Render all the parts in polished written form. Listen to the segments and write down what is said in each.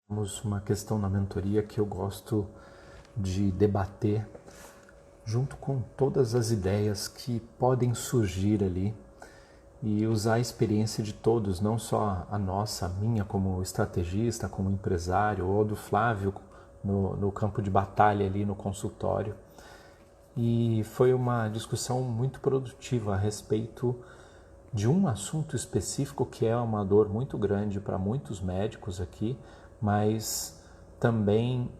Temos uma questão na mentoria que eu gosto de debater junto com todas as ideias que podem surgir ali e usar a experiência de todos, não só a nossa, a minha como estrategista, como empresário, ou do Flávio no campo de batalha ali no consultório. E foi uma discussão muito produtiva a respeito de um assunto específico que é uma dor muito grande para muitos médicos aqui, mas também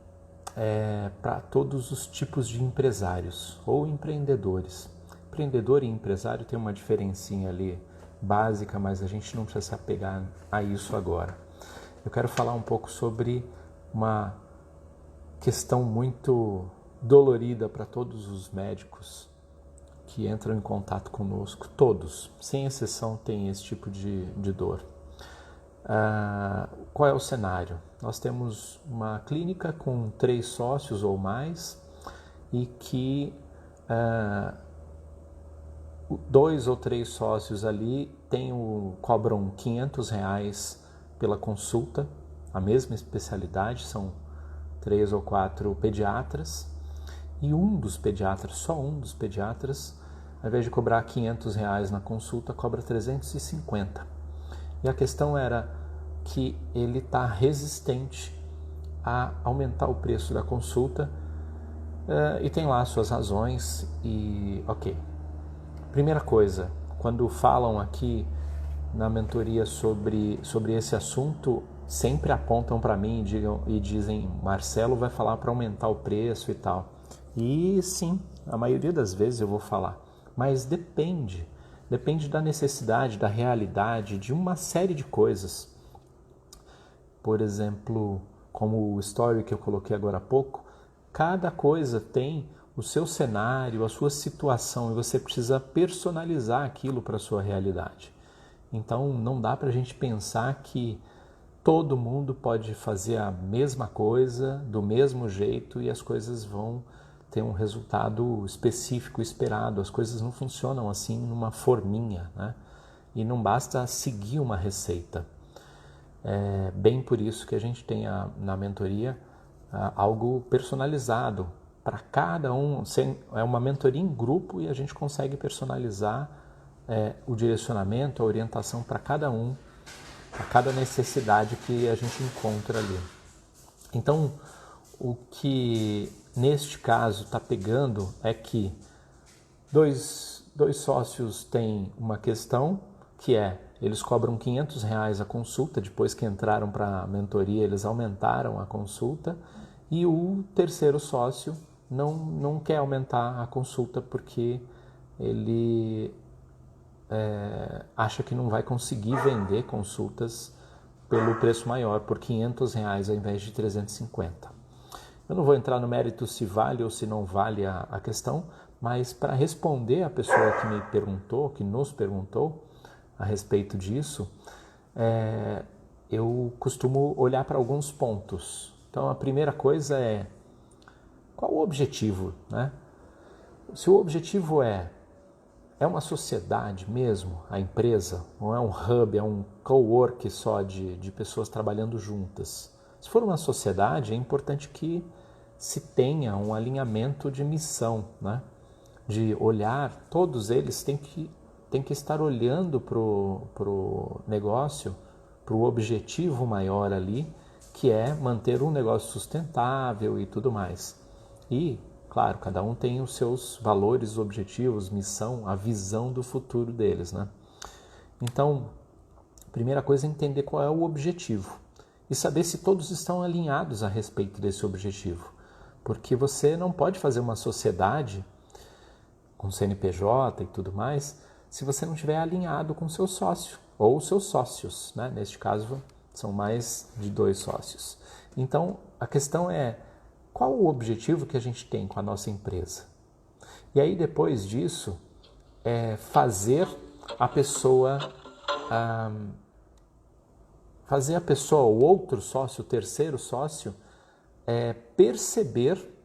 para todos os tipos de empresários ou empreendedores. Empreendedor e empresário tem uma diferencinha ali básica, mas a gente não precisa se apegar a isso agora. Eu quero falar um pouco sobre uma questão muito dolorida para todos os médicos que entram em contato conosco. Todos, sem exceção, têm esse tipo de dor. Qual é o cenário? Nós temos uma clínica com 3 sócios ou mais e que 2 ou 3 sócios ali cobram R$500 pela consulta, a mesma especialidade, são 3 ou 4 pediatras, e só um dos pediatras, ao invés de cobrar R$500 na consulta, cobra 350. E a questão era que ele está resistente a aumentar o preço da consulta e tem lá suas razões e ok. Primeira coisa, quando falam aqui na mentoria sobre esse assunto, sempre apontam para mim e dizem: Marcelo vai falar para aumentar o preço e tal. E sim, a maioria das vezes eu vou falar, mas depende da necessidade, da realidade, de uma série de coisas. Por exemplo, como o story que eu coloquei agora há pouco, cada coisa tem o seu cenário, a sua situação, e você precisa personalizar aquilo para a sua realidade. Então não dá para a gente pensar que todo mundo pode fazer a mesma coisa, do mesmo jeito, e as coisas vão ter um resultado específico esperado. As coisas não funcionam assim numa forminha, né? E não basta seguir uma receita. É bem por isso que a gente tem na mentoria algo personalizado para cada um. É uma mentoria em grupo e a gente consegue personalizar o direcionamento, a orientação para cada um, para cada necessidade que a gente encontra ali. Então, o que neste caso está pegando é que dois sócios têm uma questão que eles cobram R$500 a consulta, depois que entraram para a mentoria eles aumentaram a consulta, e o terceiro sócio não quer aumentar a consulta porque ele acha que não vai conseguir vender consultas pelo preço maior, por R$500 ao invés de 350. Eu não vou entrar no mérito se vale ou se não vale a questão, mas para responder a pessoa que me perguntou, que nos perguntou a respeito disso, eu costumo olhar para alguns pontos. Então, a primeira coisa é: qual o objetivo, né? Se o objetivo é uma sociedade mesmo, a empresa, não é um hub, é um co-work só de pessoas trabalhando juntas. Se for uma sociedade, é importante que se tenha um alinhamento de missão, né? De olhar, todos eles têm que estar olhando para o negócio, para o objetivo maior ali, que é manter um negócio sustentável e tudo mais. E, claro, cada um tem os seus valores, objetivos, missão, a visão do futuro deles, né? Então, a primeira coisa é entender qual é o objetivo e saber se todos estão alinhados a respeito desse objetivo. Porque você não pode fazer uma sociedade com CNPJ e tudo mais se você não estiver alinhado com seu sócio ou seus sócios, né? Neste caso, são mais de 2 sócios. Então, a questão é: qual o objetivo que a gente tem com a nossa empresa? E aí, depois disso, fazer a pessoa, o outro sócio, o terceiro sócio, perceber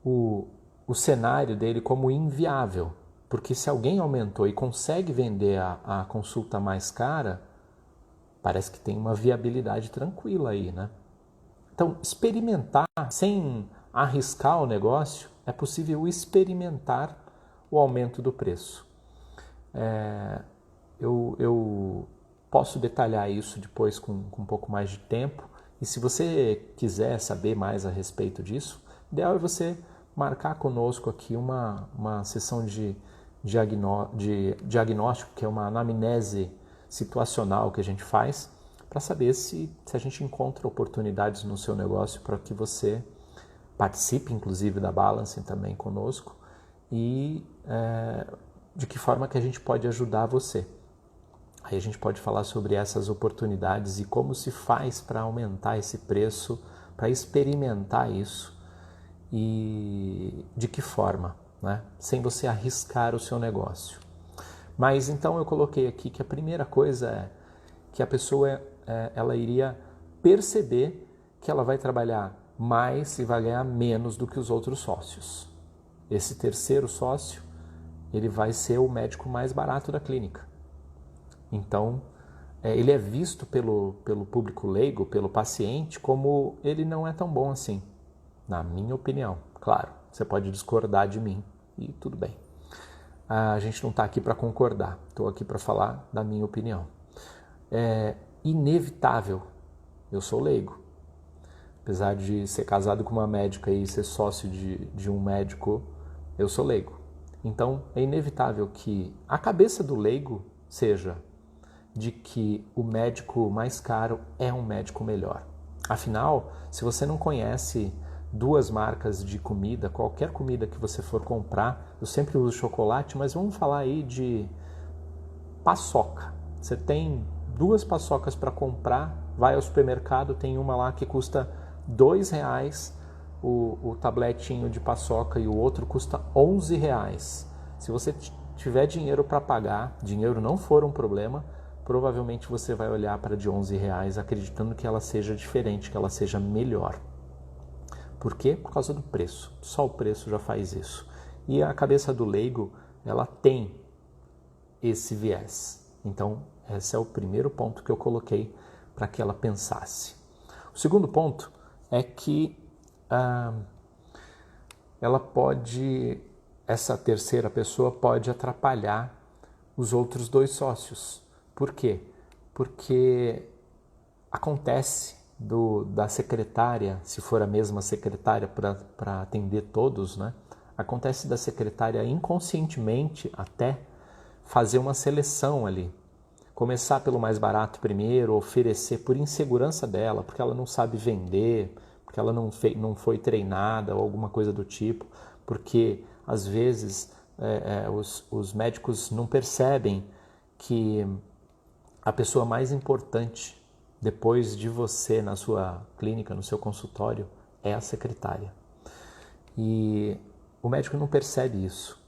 o cenário dele como inviável. Porque se alguém aumentou e consegue vender a consulta mais cara, Parece que tem uma viabilidade tranquila aí, né? Então, experimentar sem arriscar o negócio, é possível experimentar o aumento do preço. Eu posso detalhar isso depois com um pouco mais de tempo. E se você quiser saber mais a respeito disso, o ideal é você marcar conosco aqui uma sessão de diagnóstico, que é uma anamnese situacional que a gente faz, para saber se a gente encontra oportunidades no seu negócio para que você participe, inclusive, da Balancing também conosco e de que forma que a gente pode ajudar você. Aí a gente pode falar sobre essas oportunidades e como se faz para aumentar esse preço, para experimentar isso e de que forma, né? Sem você arriscar o seu negócio. Mas então eu coloquei aqui que a primeira coisa é que a pessoa ela iria perceber que ela vai trabalhar mais e vai ganhar menos do que os outros sócios. Esse terceiro sócio, ele vai ser o médico mais barato da clínica. Então, ele é visto pelo público leigo, pelo paciente, como ele não é tão bom assim, na minha opinião. Claro, você pode discordar de mim e tudo bem. A gente não está aqui para concordar, estou aqui para falar da minha opinião. É inevitável, eu sou leigo, apesar de ser casado com uma médica e ser sócio de um médico, eu sou leigo. Então, é inevitável que a cabeça do leigo seja de que o médico mais caro é um médico melhor. Afinal, se você não conhece duas marcas de comida, qualquer comida que você for comprar, eu sempre uso chocolate, mas vamos falar aí de paçoca. Você tem duas paçocas para comprar, vai ao supermercado, tem uma lá que custa R$2 o tabletinho de paçoca e o outro custa R$11. Se você tiver dinheiro para pagar, dinheiro não for um problema, provavelmente você vai olhar para de R$11 acreditando que ela seja diferente, que ela seja melhor. Por quê? Por causa do preço. Só o preço já faz isso. E a cabeça do leigo, ela tem esse viés. Então, esse é o primeiro ponto que eu coloquei para que ela pensasse. O segundo ponto é que essa terceira pessoa pode atrapalhar os outros dois sócios. Por quê? Porque acontece da secretária, se for a mesma secretária para atender todos, né? Acontece da secretária inconscientemente até fazer uma seleção ali. Começar pelo mais barato primeiro, oferecer por insegurança dela, porque ela não sabe vender, porque ela não foi treinada ou alguma coisa do tipo, porque às vezes os médicos não percebem que a pessoa mais importante depois de você na sua clínica, no seu consultório, é a secretária. E o médico não percebe isso.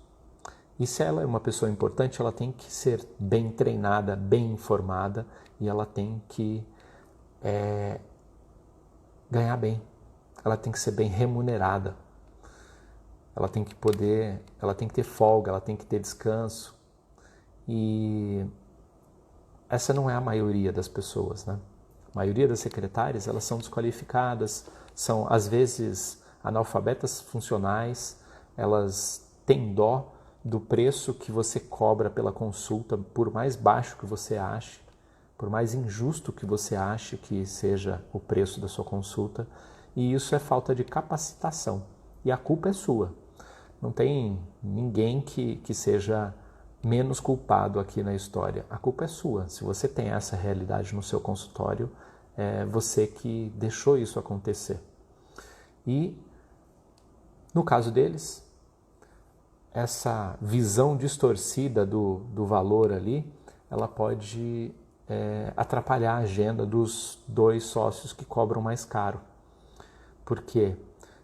E se ela é uma pessoa importante, ela tem que ser bem treinada, bem informada e ela tem que ganhar bem. Ela tem que ser bem remunerada. Ela tem que ter folga, ela tem que ter descanso. E essa não é a maioria das pessoas, né? A maioria das secretárias, elas são desqualificadas, são às vezes analfabetas funcionais, elas têm dó do preço que você cobra pela consulta, por mais baixo que você ache, por mais injusto que você ache que seja o preço da sua consulta, e isso é falta de capacitação, e a culpa é sua. Não tem ninguém que seja menos culpado aqui na história. A culpa é sua. Se você tem essa realidade no seu consultório, é você que deixou isso acontecer. E, no caso deles, essa visão distorcida do valor ali, ela pode atrapalhar a agenda dos dois sócios que cobram mais caro. Por quê?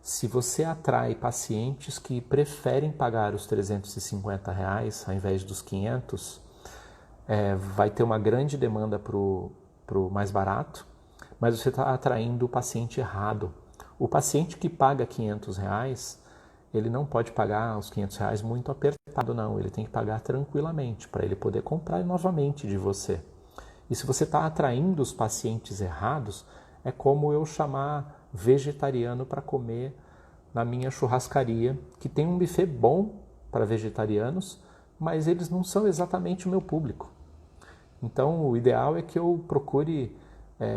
Se você atrai pacientes que preferem pagar os R$350 ao invés dos 500, vai ter uma grande demanda para o mais barato, mas você está atraindo o paciente errado. O paciente que paga R$500, ele não pode pagar os R$500 muito apertado, não. Ele tem que pagar tranquilamente para ele poder comprar novamente de você. E se você está atraindo os pacientes errados, é como eu chamar vegetariano para comer na minha churrascaria, que tem um buffet bom para vegetarianos, mas eles não são exatamente o meu público. Então, o ideal é que eu procure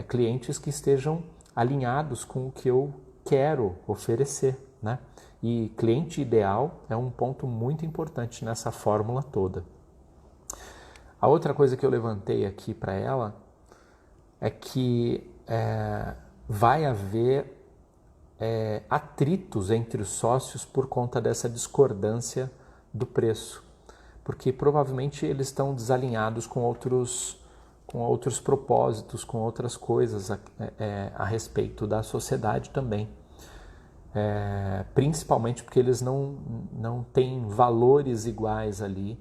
clientes que estejam alinhados com o que eu quero oferecer, né? E cliente ideal é um ponto muito importante nessa fórmula toda. A outra coisa que eu levantei aqui para ela é que vai haver atritos entre os sócios por conta dessa discordância do preço, porque provavelmente eles estão desalinhados com outros propósitos, com outras coisas a respeito da sociedade também. Principalmente porque eles não têm valores iguais ali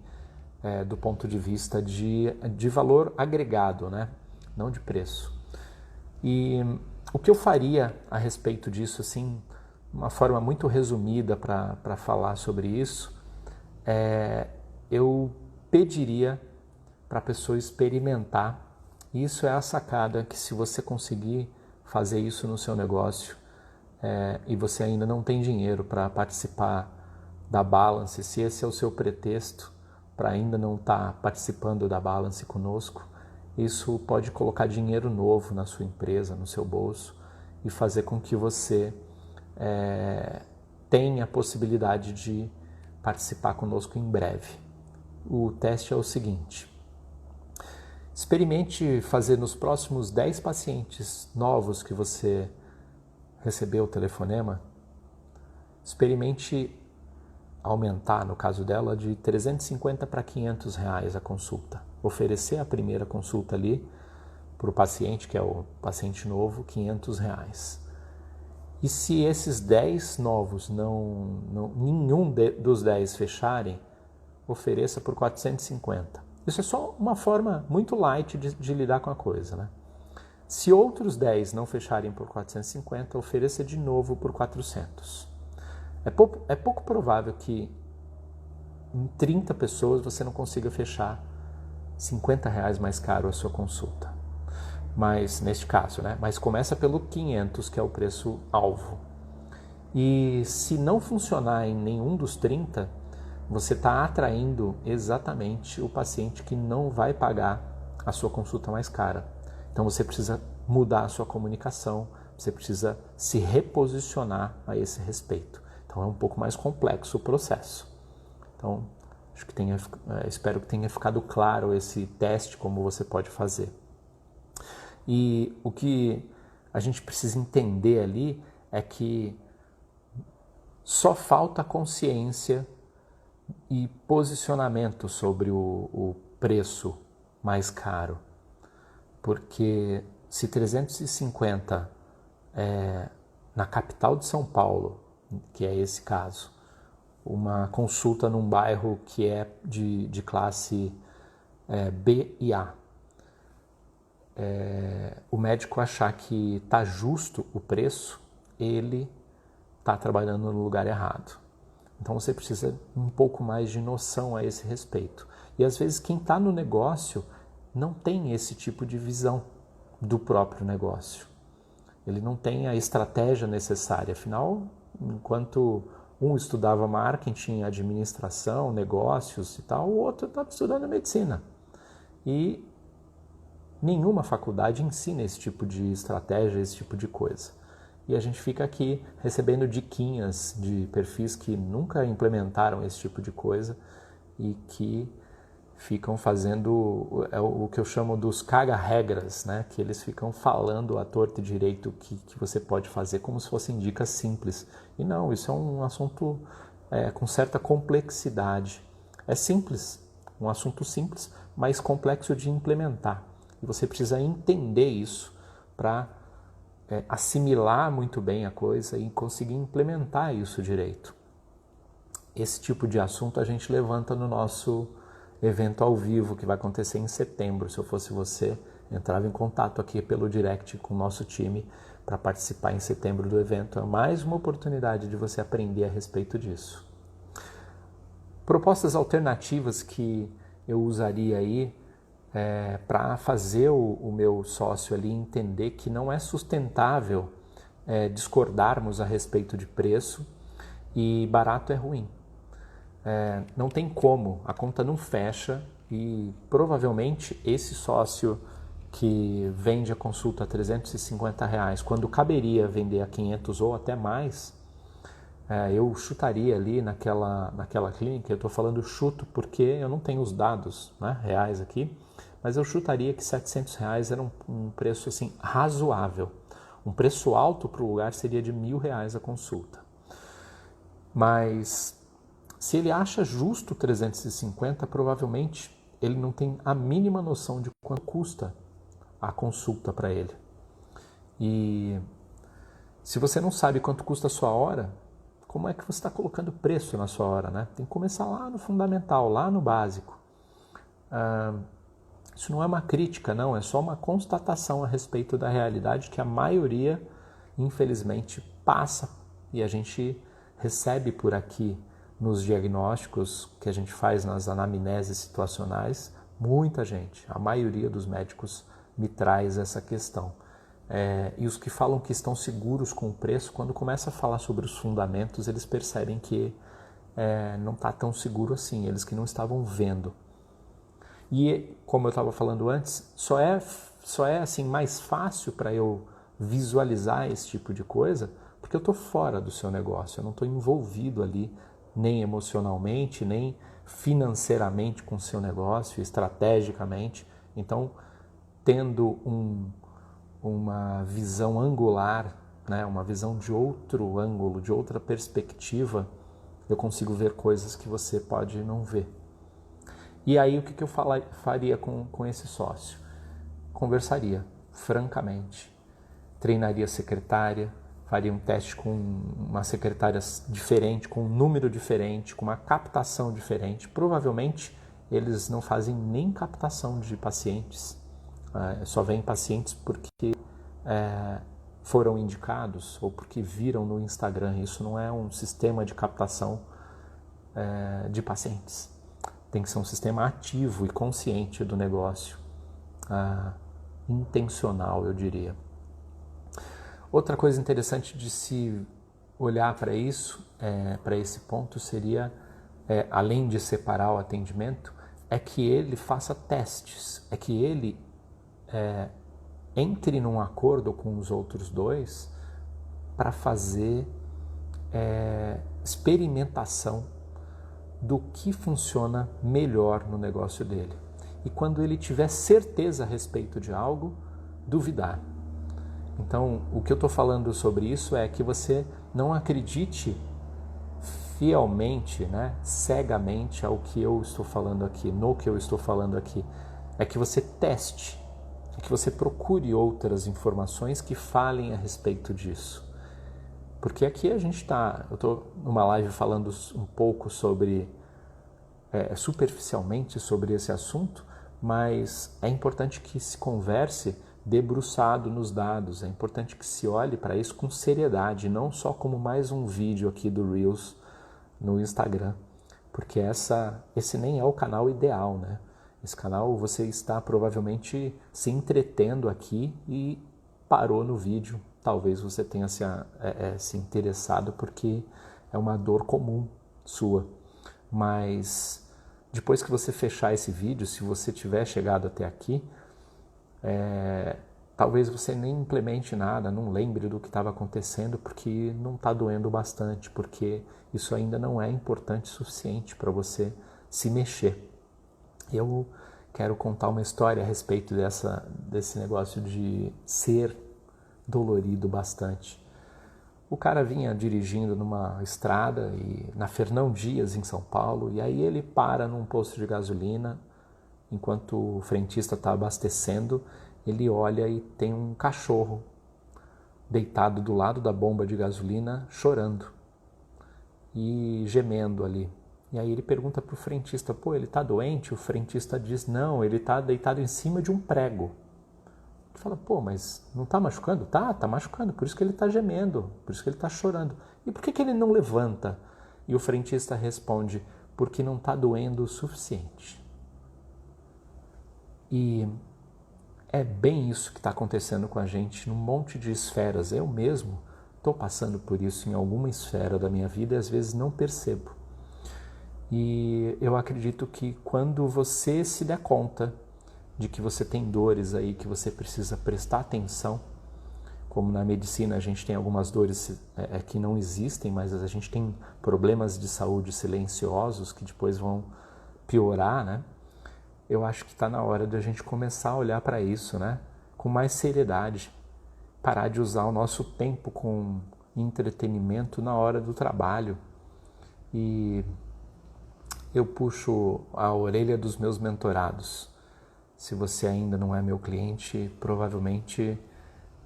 do ponto de vista de valor agregado, né? Não de preço. E o que eu faria a respeito disso, assim, uma forma muito resumida para falar sobre isso, eu pediria para a pessoa experimentar. E isso é a sacada, que se você conseguir fazer isso no seu negócio e você ainda não tem dinheiro para participar da Balance, se esse é o seu pretexto para ainda não estar participando da Balance conosco, isso pode colocar dinheiro novo na sua empresa, no seu bolso, e fazer com que você tenha a possibilidade de participar conosco em breve. O teste é o seguinte: experimente fazer nos próximos 10 pacientes novos que você recebeu o telefonema, experimente aumentar, no caso dela, de 350 para R$500 a consulta. Oferecer a primeira consulta ali para o paciente, que é o paciente novo, R$500. E se esses 10 novos, nenhum dos 10 fecharem, ofereça por 450. Isso é só uma forma muito light de lidar com a coisa, né? Se outros 10 não fecharem por 450, ofereça de novo por 400. É pouco provável que em 30 pessoas você não consiga fechar R$50 mais caro a sua consulta. Mas, neste caso, né? Mas começa pelo 500, que é o preço alvo. E se não funcionar em nenhum dos 30, você está atraindo exatamente o paciente que não vai pagar a sua consulta mais cara. Então você precisa mudar a sua comunicação, você precisa se reposicionar a esse respeito. Então é um pouco mais complexo o processo. Então espero que tenha ficado claro esse teste, como você pode fazer. E o que a gente precisa entender ali é que só falta consciência e posicionamento sobre o preço mais caro. Porque se 350 na capital de São Paulo, que é esse caso, uma consulta num bairro que é de classe B e A, o médico achar que está justo o preço, ele está trabalhando no lugar errado. Então você precisa um pouco mais de noção a esse respeito. E às vezes quem está no negócio não tem esse tipo de visão do próprio negócio. Ele não tem a estratégia necessária. Afinal, enquanto um estudava marketing, administração, negócios e tal, o outro estava estudando medicina. E nenhuma faculdade ensina esse tipo de estratégia, esse tipo de coisa. E a gente fica aqui recebendo diquinhas de perfis que nunca implementaram esse tipo de coisa e que ficam fazendo o que eu chamo dos caga-regras, né? Que eles ficam falando à torta e direito o que você pode fazer como se fossem dicas simples. E não, isso é um assunto com certa complexidade. É simples, um assunto simples, mas complexo de implementar. E você precisa entender isso para assimilar muito bem a coisa e conseguir implementar isso direito. Esse tipo de assunto a gente levanta no nosso evento ao vivo, que vai acontecer em setembro. Se eu fosse você, entrava em contato aqui pelo direct com o nosso time para participar em setembro do evento. É mais uma oportunidade de você aprender a respeito disso. Propostas alternativas que eu usaria aí para fazer o meu sócio ali entender que não é sustentável discordarmos a respeito de preço e barato é ruim. Não tem como, a conta não fecha e provavelmente esse sócio que vende a consulta a R$350, quando caberia vender a 500 ou até mais, eu chutaria ali naquela clínica, eu estou falando chuto porque eu não tenho os dados, né, reais aqui, mas eu chutaria que R$700 era um preço assim, razoável. Um preço alto para o lugar seria de R$1.000 a consulta. Mas se ele acha justo 350, provavelmente ele não tem a mínima noção de quanto custa a consulta para ele. E se você não sabe quanto custa a sua hora, como é que você está colocando preço na sua hora, né? Tem que começar lá no fundamental, lá no básico. Isso não é uma crítica, não, é só uma constatação a respeito da realidade que a maioria, infelizmente, passa e a gente recebe por aqui nos diagnósticos que a gente faz nas anamneses situacionais, muita gente, a maioria dos médicos me traz essa questão. E os que falam que estão seguros com o preço, quando começa a falar sobre os fundamentos, eles percebem que não está tão seguro assim, eles que não estavam vendo. E, como eu estava falando antes, só é assim, mais fácil para eu visualizar esse tipo de coisa porque eu estou fora do seu negócio, eu não estou envolvido ali nem emocionalmente, nem financeiramente com o seu negócio, estrategicamente. Então, tendo uma visão angular, né, uma visão de outro ângulo, de outra perspectiva, eu consigo ver coisas que você pode não ver. E aí o que eu faria com esse sócio? Conversaria francamente, treinaria a secretária, faria um teste com uma secretária diferente, com um número diferente, com uma captação diferente. Provavelmente eles não fazem nem captação de pacientes, só vêm pacientes porque foram indicados ou porque viram no Instagram. Isso não é um sistema de captação de pacientes. Tem que ser um sistema ativo e consciente do negócio, intencional, eu diria. Outra coisa interessante de se olhar para isso, para esse ponto, seria, além de separar o atendimento, é que ele faça testes, é que ele entre num acordo com os outros dois para fazer experimentação do que funciona melhor no negócio dele. E quando ele tiver certeza a respeito de algo, duvidar. Então, o que eu estou falando sobre isso é que você não acredite fielmente, né, cegamente ao que eu estou falando aqui, no que eu estou falando aqui. É que você teste, é que você procure outras informações que falem a respeito disso. Porque aqui eu estou numa live falando um pouco sobre, superficialmente sobre esse assunto, mas é importante que se converse debruçado nos dados, é importante que se olhe para isso com seriedade, não só como mais um vídeo aqui do Reels no Instagram, porque esse nem é o canal ideal, né? Esse canal você está provavelmente se entretendo aqui e parou no vídeo. Talvez você tenha se interessado porque é uma dor comum sua. Mas depois que você fechar esse vídeo, se você tiver chegado até aqui, talvez você nem implemente nada, não lembre do que estava acontecendo porque não está doendo bastante, porque isso ainda não é importante o suficiente para você se mexer. Eu quero contar uma história a respeito desse negócio de ser dolorido bastante. O cara vinha dirigindo numa estrada na Fernão Dias, em São Paulo, e aí ele para num posto de gasolina, enquanto o frentista está abastecendo, ele olha e tem um cachorro deitado do lado da bomba de gasolina, chorando e gemendo ali. E aí ele pergunta para o frentista, ele está doente? O frentista diz, não, ele está deitado em cima de um prego. Ele fala, mas não está machucando? Tá machucando, por isso que ele está gemendo, por isso que ele está chorando. E por que ele não levanta? E o frentista responde, porque não está doendo o suficiente. E é bem isso que está acontecendo com a gente num monte de esferas. Eu mesmo estou passando por isso em alguma esfera da minha vida e às vezes não percebo. E eu acredito que quando você se der conta de que você tem dores aí, que você precisa prestar atenção, como na medicina a gente tem algumas dores que não existem, mas a gente tem problemas de saúde silenciosos que depois vão piorar, né? Eu acho que está na hora de a gente começar a olhar para isso, né? Com mais seriedade. Parar de usar o nosso tempo com entretenimento na hora do trabalho. E eu puxo a orelha dos meus mentorados. Se você ainda não é meu cliente, provavelmente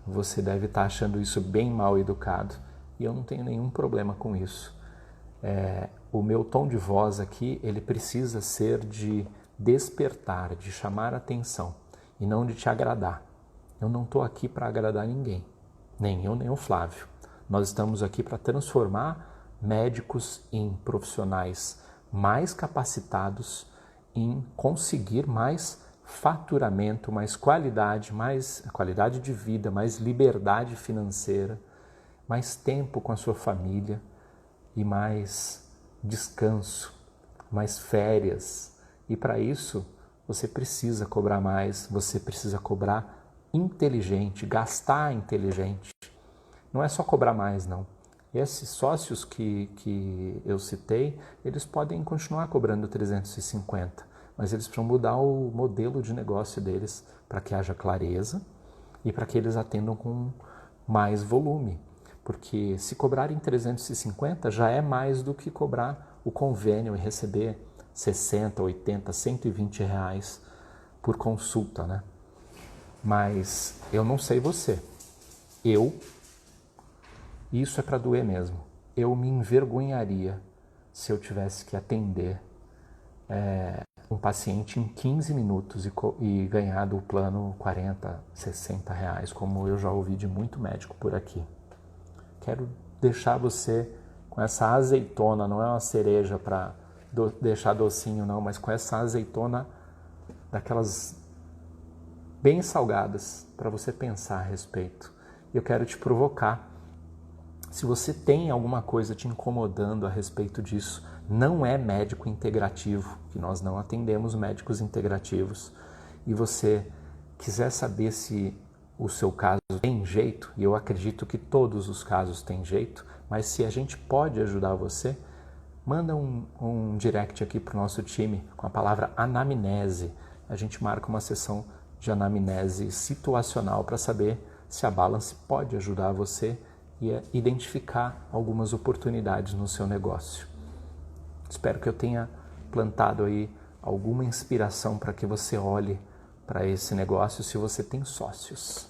você deve estar achando isso bem mal educado. E eu não tenho nenhum problema com isso. O meu tom de voz aqui, ele precisa ser de despertar, de chamar a atenção e não de te agradar. Eu não estou aqui para agradar ninguém, nem eu, nem o Flávio. Nós estamos aqui para transformar médicos em profissionais mais capacitados em conseguir mais faturamento, mais qualidade de vida, mais liberdade financeira, mais tempo com a sua família e mais descanso, mais férias. E para isso, você precisa cobrar mais, você precisa cobrar inteligente, gastar inteligente. Não é só cobrar mais, não. Esses sócios que eu citei, eles podem continuar cobrando 350, mas eles precisam mudar o modelo de negócio deles para que haja clareza e para que eles atendam com mais volume. Porque se cobrarem 350 já é mais do que cobrar o convênio e receber 60, 80, 120 reais por consulta, né? Mas eu não sei você. Isso é para doer mesmo. Eu me envergonharia se eu tivesse que atender um paciente em 15 minutos e ganhar do plano 40, 60 reais, como eu já ouvi de muito médico por aqui. Quero deixar você com essa azeitona, não é uma cereja para deixar docinho não, mas com essa azeitona daquelas bem salgadas para você pensar a respeito. Eu quero te provocar. Se você tem alguma coisa te incomodando a respeito disso, não é médico integrativo, que nós não atendemos médicos integrativos, e você quiser saber se o seu caso tem jeito, e eu acredito que todos os casos têm jeito, mas se a gente pode ajudar você, manda um direct aqui para o nosso time com a palavra anamnese. A gente marca uma sessão de anamnese situacional para saber se a Balance pode ajudar você e identificar algumas oportunidades no seu negócio. Espero que eu tenha plantado aí alguma inspiração para que você olhe para esse negócio se você tem sócios.